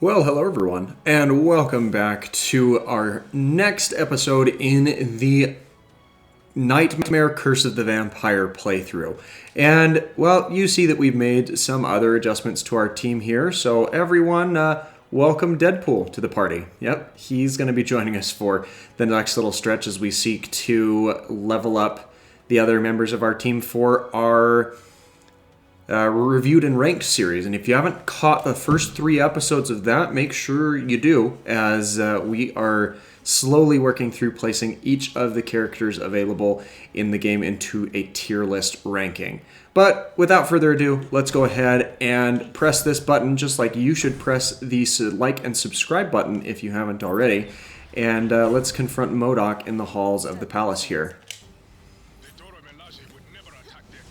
Well, hello everyone, and welcome back to our next episode in the Nightmare Curse of the Vampire playthrough. And, well, you see that we've made some other adjustments to our team here, so everyone, welcome Deadpool to the party. Yep, he's going to be joining us for the next little stretch as we seek to level up the other members of our team for our reviewed and ranked series. And if you haven't caught the first 3 episodes of that, make sure you do, as we are slowly working through placing each of the characters available in the game into a tier list ranking. But without further ado, let's go ahead and press this button, just like you should press the like and subscribe button if you haven't already. And let's confront Modok in the halls of the palace here.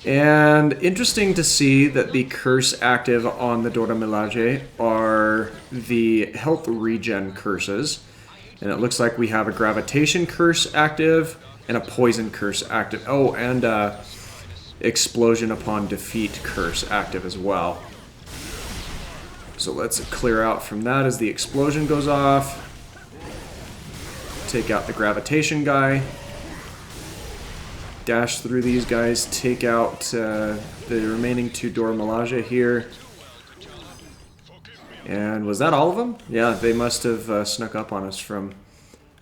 And interesting to see that the curse active on the Dora Milaje are the health regen curses. And it looks like we have a gravitation curse active and a poison curse active. Oh, and explosion upon defeat curse active as well. So let's clear out from that as the explosion goes off. Take out the gravitation guy. Dash through these guys, take out the remaining 2 Dora Milaje here. And was that all of them? Yeah, they must have snuck up on us from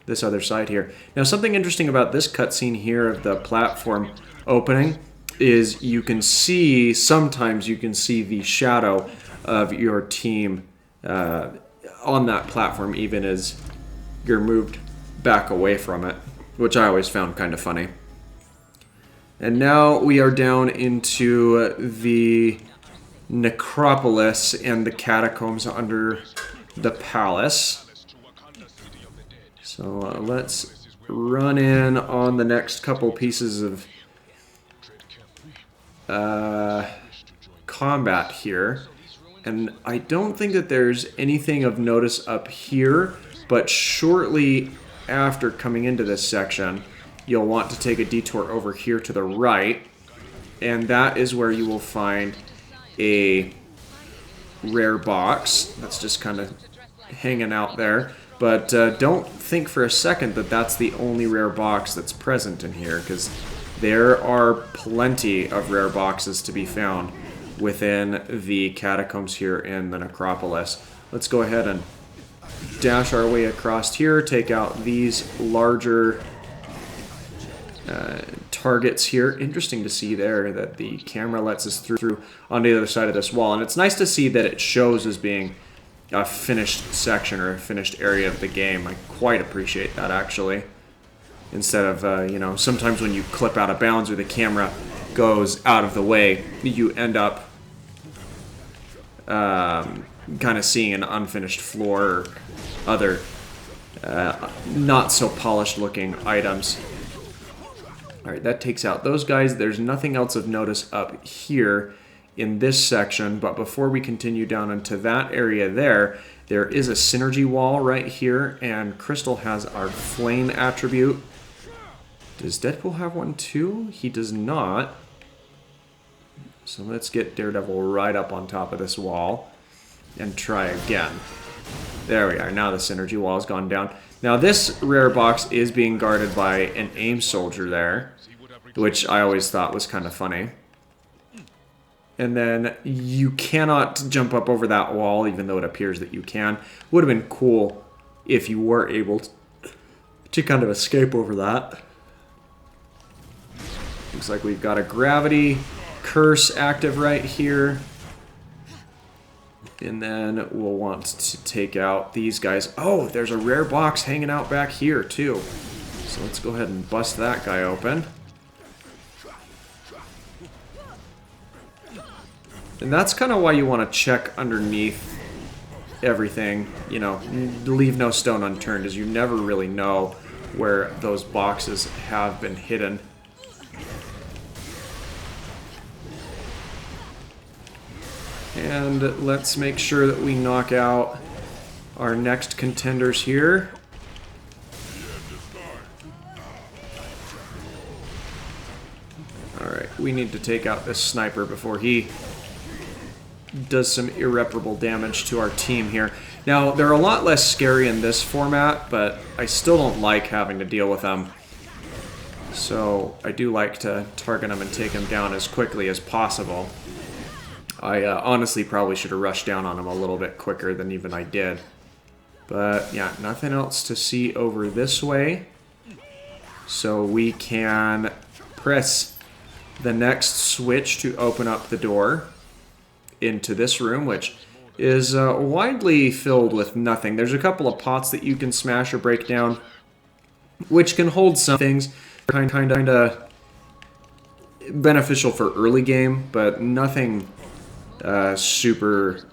this other side here. Now, something interesting about this cutscene here of the platform opening is you can see, sometimes you can see the shadow of your team on that platform, even as you're moved back away from it, which I always found kind of funny. And now we are down into the Necropolis and the catacombs under the palace. So let's run in on the next couple pieces of combat here. And I don't think that there's anything of notice up here, but shortly after coming into this section, you'll want to take a detour over here to the right, and that is where you will find a rare box that's just kind of hanging out there. But don't think for a second that that's the only rare box that's present in here, because there are plenty of rare boxes to be found within the catacombs here in the Necropolis. Let's go ahead and dash our way across here, take out these larger targets here. Interesting to see there that the camera lets us through on the other side of this wall, and it's nice to see that it shows as being a finished section or a finished area of the game. I quite appreciate that, actually, instead of you know, sometimes when you clip out of bounds or the camera goes out of the way, you end up kind of seeing an unfinished floor or other not so polished looking items. Alright, that takes out those guys. There's nothing else of notice up here in this section, but before we continue down into that area there is a synergy wall right here, and Crystal has our flame attribute. Does Deadpool have one too? He does not. So let's get Daredevil right up on top of this wall and try again. There we are. Now the synergy wall has gone down. Now this rare box is being guarded by an aim soldier there, which I always thought was kind of funny. And then you cannot jump up over that wall, even though it appears that you can. Would have been cool if you were able to kind of escape over that. Looks like we've got a gravity curse active right here. And then we'll want to take out these guys. Oh, there's a rare box hanging out back here, too. So let's go ahead and bust that guy open. And that's kind of why you want to check underneath everything. You know, leave no stone unturned, as you never really know where those boxes have been hidden. And let's make sure that we knock out our next contenders here. Alright, we need to take out this sniper before he does some irreparable damage to our team here. Now, they're a lot less scary in this format, but I still don't like having to deal with them. So I do like to target them and take them down as quickly as possible. I honestly probably should have rushed down on them a little bit quicker than even I did. But yeah, nothing else to see over this way. So we can press the next switch to open up the door into this room, which is widely filled with nothing. There's a couple of pots that you can smash or break down, which can hold some things. Kind of beneficial for early game, but nothing super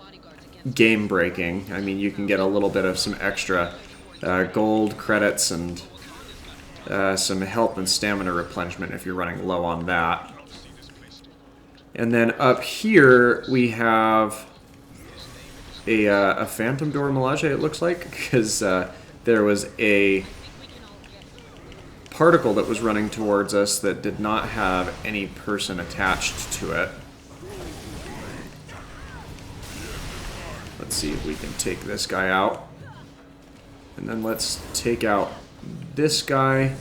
game breaking. I mean, you can get a little bit of some extra gold credits and some health and stamina replenishment if you're running low on that. And then up here we have a phantom door melange, it looks like, because there was a particle that was running towards us that did not have any person attached to it. Let's see if we can take this guy out. And then let's take out this guy.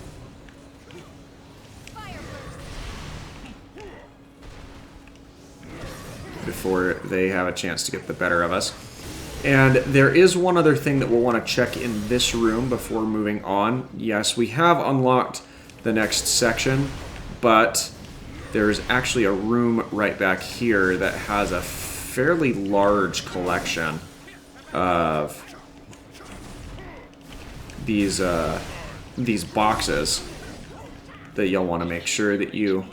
Before they have a chance to get the better of us. And there is one other thing that we'll want to check in this room before moving on. Yes, we have unlocked the next section, but there's actually a room right back here that has a fairly large collection of these boxes that you'll want to make sure that you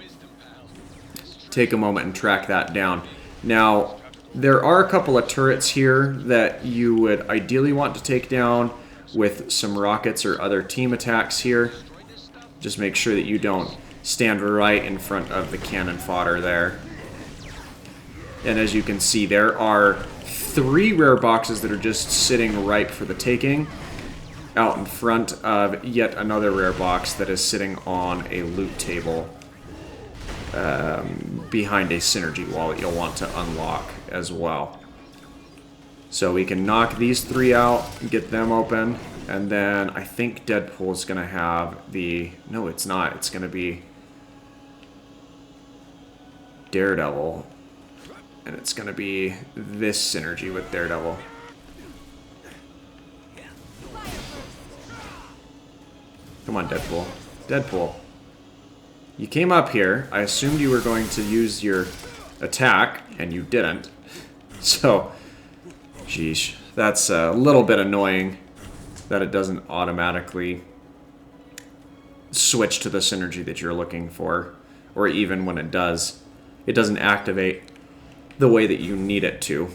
take a moment and track that down. Now, there are a couple of turrets here that you would ideally want to take down with some rockets or other team attacks here. Just make sure that you don't stand right in front of the cannon fodder there. And as you can see, there are 3 rare boxes that are just sitting ripe for the taking out in front of yet another rare box that is sitting on a loot table behind a synergy wall that you'll want to unlock as well. So we can knock these 3 out, get them open, and then I think Deadpool is going to have the... No, it's not. It's going to be Daredevil, and it's going to be this synergy with Daredevil. Come on, Deadpool. Deadpool. You came up here. I assumed you were going to use your attack, and you didn't. So, sheesh. That's a little bit annoying that it doesn't automatically switch to the synergy that you're looking for. Or even when it does, it doesn't activate the way that you need it to.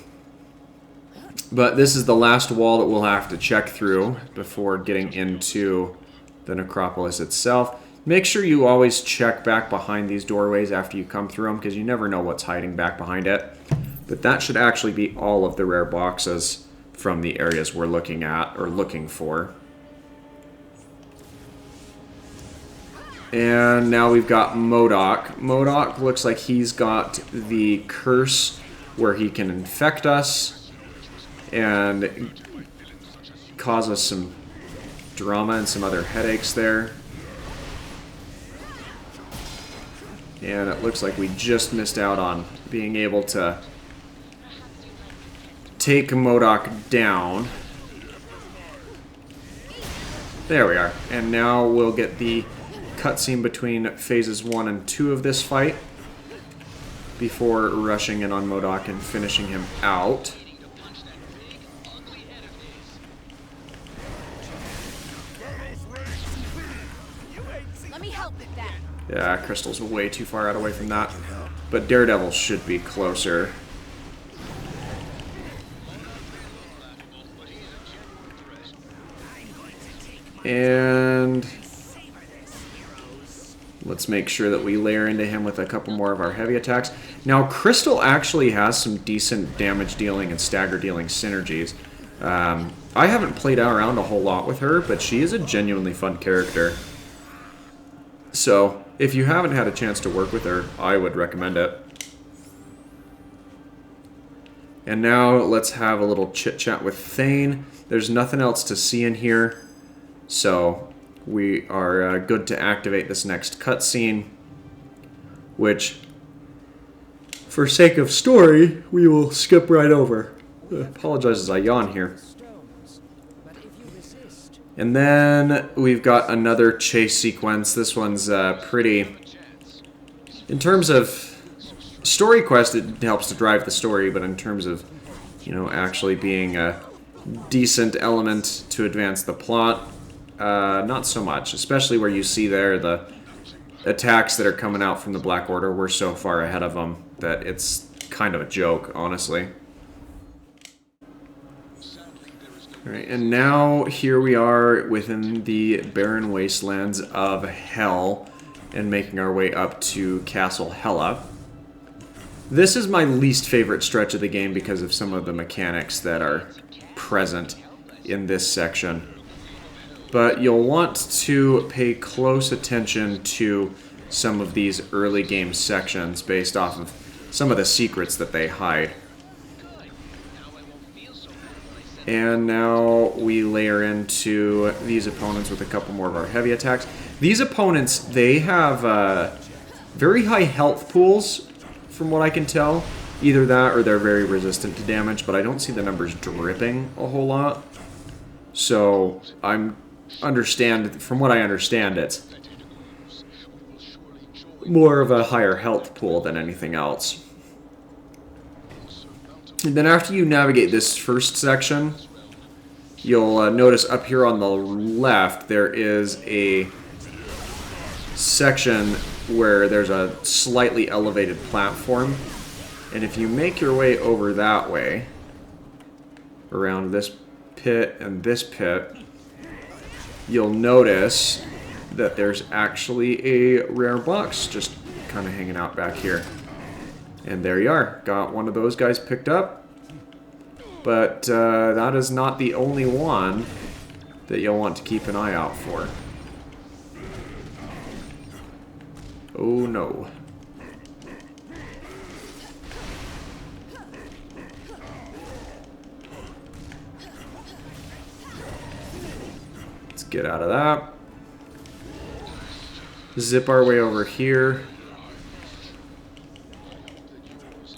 But this is the last wall that we'll have to check through before getting into the Necropolis itself. Make sure you always check back behind these doorways after you come through them, because you never know what's hiding back behind it. But that should actually be all of the rare boxes from the areas we're looking at, or looking for. And now we've got Modok. Modok looks like he's got the curse where he can infect us and cause us some drama and some other headaches there. And it looks like we just missed out on being able to take Modok down. There we are. And now we'll get the cutscene between phases 1 and 2 of this fight before rushing in on Modok and finishing him out. Let me help with that. Yeah, Crystal's way too far out away from that. But Daredevil should be closer. And let's make sure that we layer into him with a couple more of our heavy attacks. Now, Crystal actually has some decent damage dealing and stagger dealing synergies. I haven't played around a whole lot with her, but she is a genuinely fun character. So, if you haven't had a chance to work with her, I would recommend it. And now let's have a little chit-chat with Thane. There's nothing else to see in here, so we are good to activate this next cutscene, which, for sake of story, we will skip right over. Apologize as I yawn here. And then we've got another chase sequence. This one's pretty... In terms of story quest, it helps to drive the story, but in terms of, you know, actually being a decent element to advance the plot, not so much. Especially where you see there the attacks that are coming out from the Black Order. We're so far ahead of them that it's kind of a joke, honestly. Alright, and now here we are within the barren wastelands of Hell and making our way up to Castle Hela. This is my least favorite stretch of the game because of some of the mechanics that are present in this section. But you'll want to pay close attention to some of these early game sections based off of some of the secrets that they hide. And now we layer into these opponents with a couple more of our heavy attacks. These opponents, they have very high health pools, from what I can tell. Either that or they're very resistant to damage, but I don't see the numbers dripping a whole lot. So, from what I understand, it's more of a higher health pool than anything else. And then after you navigate this first section, you'll notice up here on the left there is a section where there's a slightly elevated platform. And if you make your way over that way, around this pit and this pit, you'll notice that there's actually a rare box just kind of hanging out back here. And there you are. Got one of those guys picked up. But that is not the only one that you'll want to keep an eye out for. Oh no. Let's get out of that. Zip our way over here.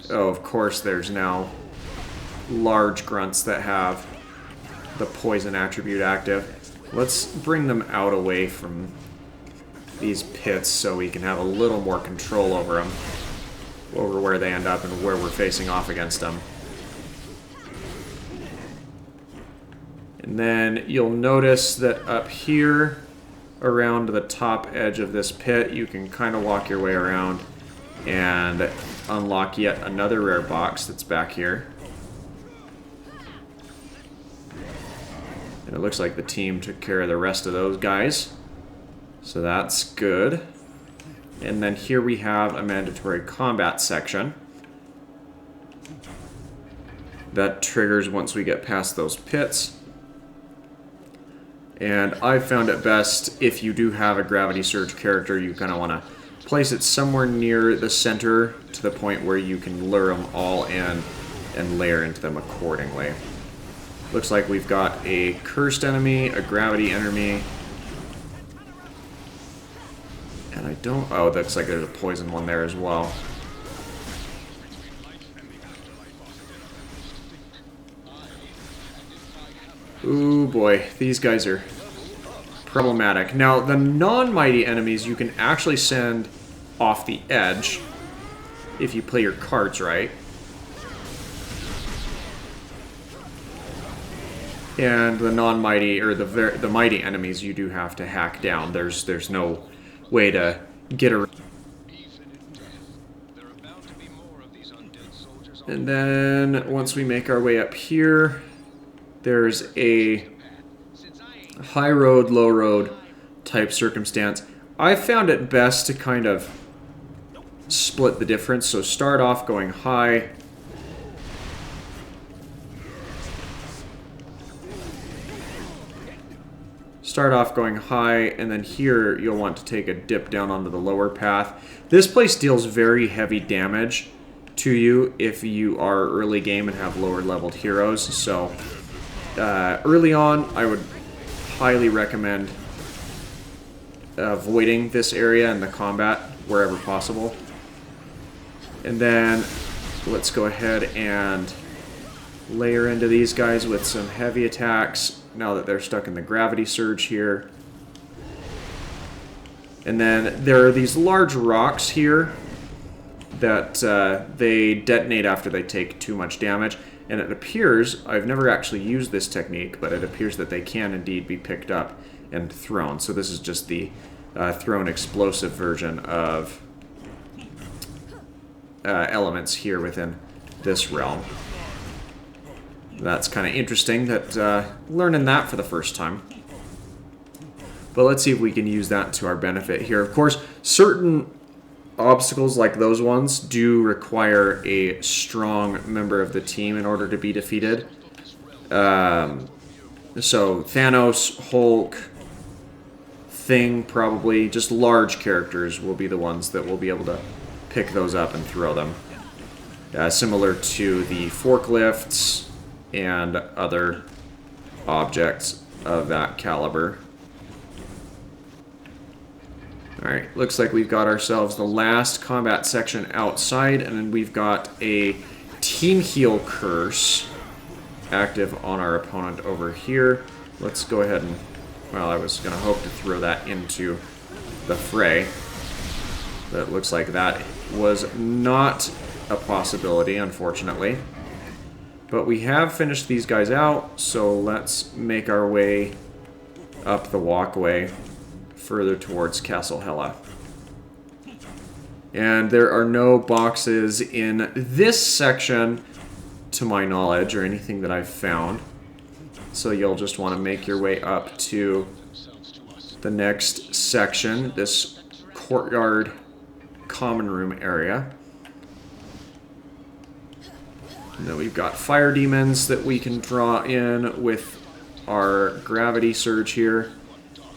Oh, of course there's now large grunts that have the poison attribute active. Let's bring them out away from these pits so we can have a little more control over them, over where they end up and where we're facing off against them. And then you'll notice that up here around the top edge of this pit you can kind of walk your way around and unlock yet another rare box that's back here. And it looks like the team took care of the rest of those guys. So that's good. And then here we have a mandatory combat section that triggers once we get past those pits. And I've found it best, if you do have a Gravity Surge character, you kind of want to place it somewhere near the center to the point where you can lure them all in and layer into them accordingly. Looks like we've got a cursed enemy, a gravity enemy, and I don't... Oh, it looks like there's a poison one there as well. Ooh boy, these guys are problematic. Now, the non-mighty enemies you can actually send off the edge if you play your cards right. And the non-mighty, or the mighty enemies, you do have to hack down. There's no way to get around. And then, once we make our way up here, there's a high road, low road type circumstance. I found it best to kind of split the difference. So start off going high. Start off going high, and then here you'll want to take a dip down onto the lower path. This place deals very heavy damage to you if you are early game and have lower leveled heroes. So early on, I would highly recommend avoiding this area and the combat wherever possible. And then let's go ahead and layer into these guys with some heavy attacks now that they're stuck in the gravity surge here. And then there are these large rocks here that they detonate after they take too much damage. And it appears, I've never actually used this technique, but it appears that they can indeed be picked up and thrown. So this is just the thrown explosive version of elements here within this realm. That's kind of interesting that learning that for the first time. But let's see if we can use that to our benefit here. Of course, certain obstacles like those ones do require a strong member of the team in order to be defeated. So Thanos, Hulk, Thing, probably just large characters will be the ones that will be able to pick those up and throw them. Similar to the forklifts and other objects of that caliber. Alright, looks like we've got ourselves the last combat section outside, and then we've got a Team Heal Curse active on our opponent over here. Let's go ahead and, well, I was going to hope to throw that into the fray. But it looks like that was not a possibility, unfortunately. But we have finished these guys out, so let's make our way up the walkway further towards Castle Hela. And there are no boxes in this section, to my knowledge, or anything that I've found. So you'll just want to make your way up to the next section, this courtyard common room area. And then we've got fire demons that we can draw in with our gravity surge here.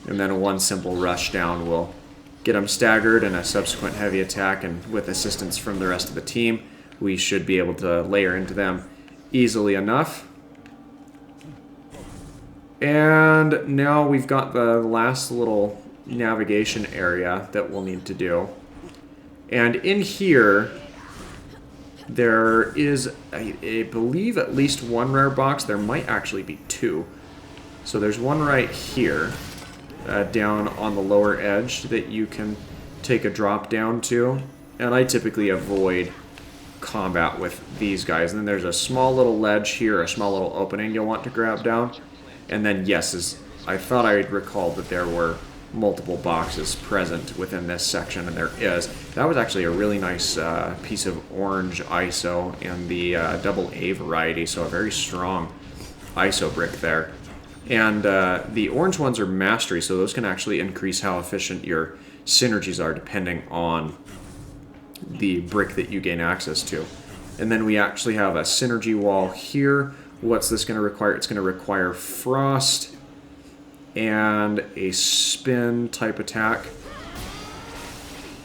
And then one simple rush down will get them staggered, and a subsequent heavy attack, and with assistance from the rest of the team, we should be able to layer into them easily enough. And now we've got the last little navigation area that we'll need to do. And in here, there is, I believe, at least one rare box. There might actually be two. So there's one right here. Down on the lower edge that you can take a drop down to, and I typically avoid combat with these guys. And then there's a small little ledge here, a small little opening you'll want to grab down. And then yes, I thought I recalled that there were multiple boxes present within this section, and there is. That was actually a really nice piece of orange ISO in the double A variety, so a very strong ISO brick there. And the orange ones are mastery, so those can actually increase how efficient your synergies are depending on the brick that you gain access to. And then we actually have a synergy wall here. What's this going to require? It's going to require frost and a spin type attack.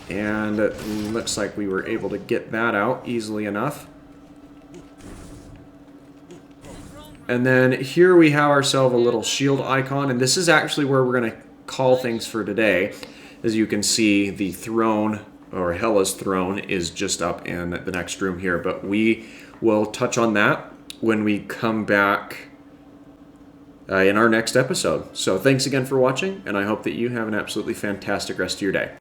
And it looks like we were able to get that out easily enough. And then here we have ourselves a little shield icon, and this is actually where we're going to call things for today. As you can see, the throne, or Hela's throne, is just up in the next room here, but we will touch on that when we come back in our next episode. So thanks again for watching, and I hope that you have an absolutely fantastic rest of your day.